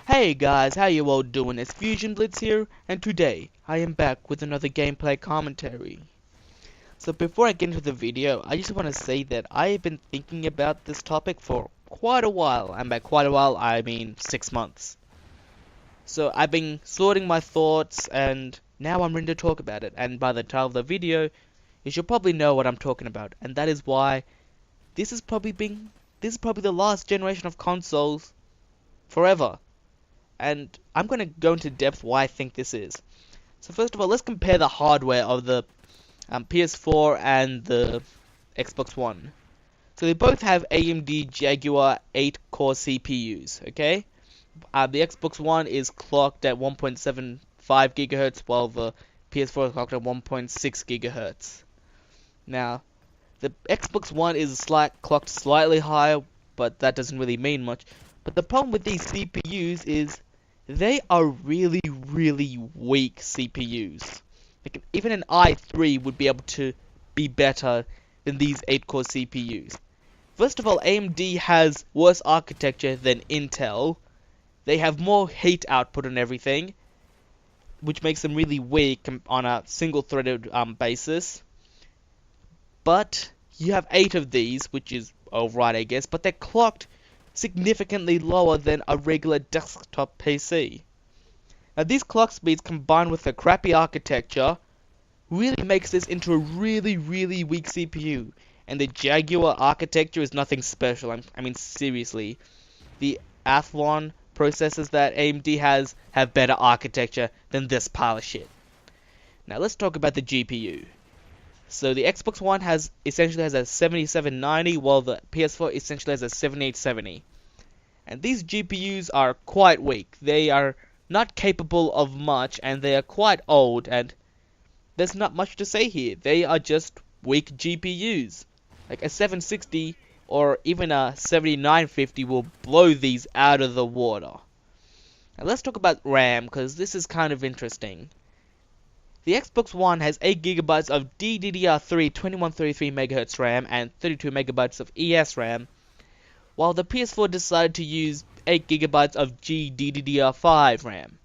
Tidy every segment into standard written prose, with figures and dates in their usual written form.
Hey guys, how you all doing? It's Fusion Blitz here, and today I am back with another gameplay commentary. So before I get into the video, I just want to say that I have been thinking about this topic for quite a while, and by quite a while I mean 6 months. So I've been sorting my thoughts, and now I'm ready to talk about it, and by the title of the video, you should probably know what I'm talking about, and that is why this is probably the last generation of consoles forever. And I'm going to go into depth why I think this is. So first of all, let's compare the hardware of the PS4 and the Xbox One. So they both have AMD Jaguar 8-core CPUs, okay? The Xbox One is clocked at 1.75 GHz, while the PS4 is clocked at 1.6 GHz. Now, the Xbox One is clocked slightly higher, but that doesn't really mean much. But the problem with these CPUs is they are really, really weak CPUs. Like, even an i3 would be able to be better than these 8-core CPUs. First of all, AMD has worse architecture than Intel. They have more heat output and everything, which makes them really weak on a single-threaded basis. But you have 8 of these, which is alright, I guess, but they're clocked significantly lower than a regular desktop PC. Now these clock speeds combined with the crappy architecture really makes this into a really, really weak CPU. And the Jaguar architecture is nothing special. I mean seriously, the Athlon processors that AMD has have better architecture than this pile of shit. Now let's talk about the GPU. So the Xbox One essentially has a 7790, while the PS4 essentially has a 7870. And these GPUs are quite weak. They are not capable of much, and they are quite old, and there's not much to say here. They are just weak GPUs. Like a 760 or even a 7950 will blow these out of the water. Now let's talk about RAM, because this is kind of interesting. The Xbox One has 8GB of DDR3 2133MHz RAM and 32MB of ESRAM, while the PS4 decided to use 8GB of GDDR5 RAM.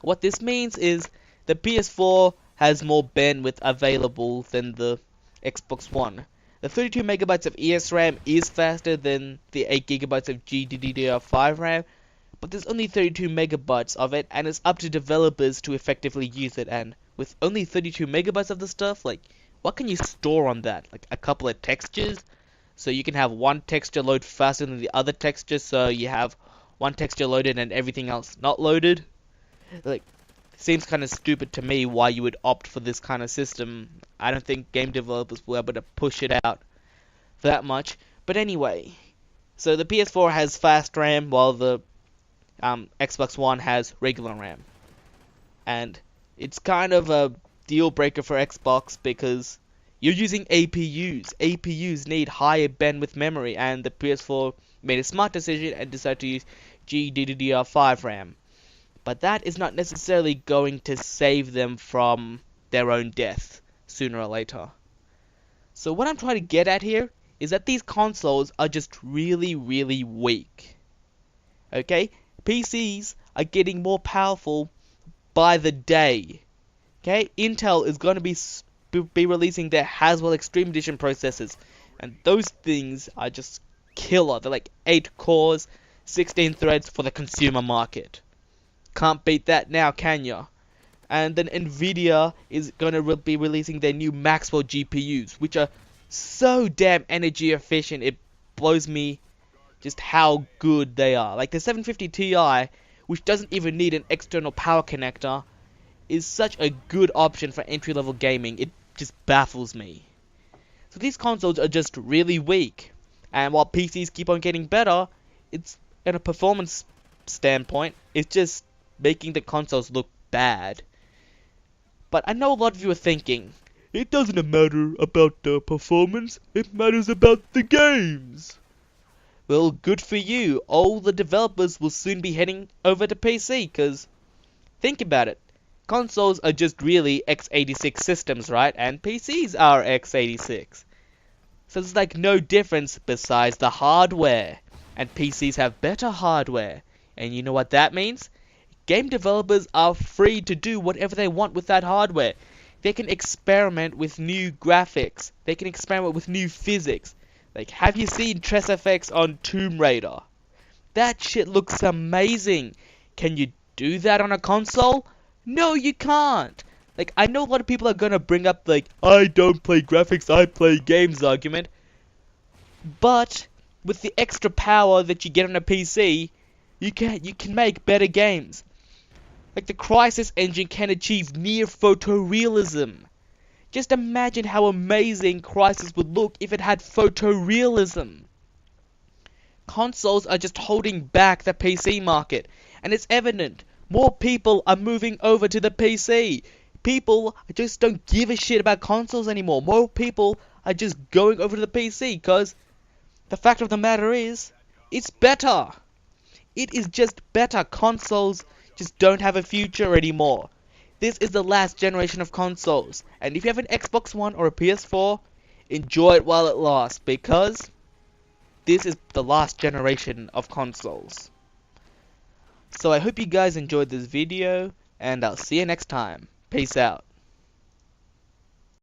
What this means is the PS4 has more bandwidth available than the Xbox One. The 32MB of ESRAM is faster than the 8GB of GDDR5 RAM, but there's only 32MB of it, and it's up to developers to effectively use it. And with only 32MB of the stuff, like, what can you store on that? Like a couple of textures? So you can have one texture load faster than the other texture, so you have one texture loaded and everything else not loaded? Like, seems kind of stupid to me why you would opt for this kind of system. I don't think game developers will be able to push it out for that much. But anyway, so the PS4 has fast RAM, while the Xbox One has regular RAM. And it's kind of a deal breaker for Xbox because you're using APUs. APUs need higher bandwidth memory, and the PS4 made a smart decision and decided to use GDDR5 RAM. But that is not necessarily going to save them from their own death sooner or later. So what I'm trying to get at here is that these consoles are just really, really weak. Okay? PCs are getting more powerful by the day. Okay? Intel is going to be releasing their Haswell Extreme Edition processors, and those things are just killer. They're like 8 cores, 16 threads for the consumer market. Can't beat that now, can ya? And then Nvidia is going to be releasing their new Maxwell GPUs, which are so damn energy efficient, it blows me just how good they are. Like the 750 Ti, which doesn't even need an external power connector, is such a good option for entry-level gaming. It just baffles me. So these consoles are just really weak. And while PCs keep on getting better, it's, in a performance standpoint, it's just making the consoles look bad. But I know a lot of you are thinking, it doesn't matter about the performance, it matters about the games. Well, good for you. All the developers will soon be heading over to PC, because think about it. Consoles are just really x86 systems, right? And PCs are x86. So there's like no difference besides the hardware. And PCs have better hardware. And you know what that means? Game developers are free to do whatever they want with that hardware. They can experiment with new graphics. They can experiment with new physics. Like, have you seen Tress effects on Tomb Raider? That shit looks amazing. Can you do that on a console? No, you can't. Like, I know a lot of people are gonna bring up, like, I don't play graphics, I play games argument. But, with the extra power that you get on a PC, you can make better games. Like, the Crysis engine can achieve near photorealism. Just imagine how amazing Crysis would look if it had photorealism. Consoles are just holding back the PC market, and it's evident. More people are moving over to the PC. People just don't give a shit about consoles anymore. More people are just going over to the PC because the fact of the matter is, it's better. It is just better. Consoles just don't have a future anymore. This is the last generation of consoles. And if you have an Xbox One or a PS4, enjoy it while it lasts, because this is the last generation of consoles. So I hope you guys enjoyed this video, and I'll see you next time. Peace out.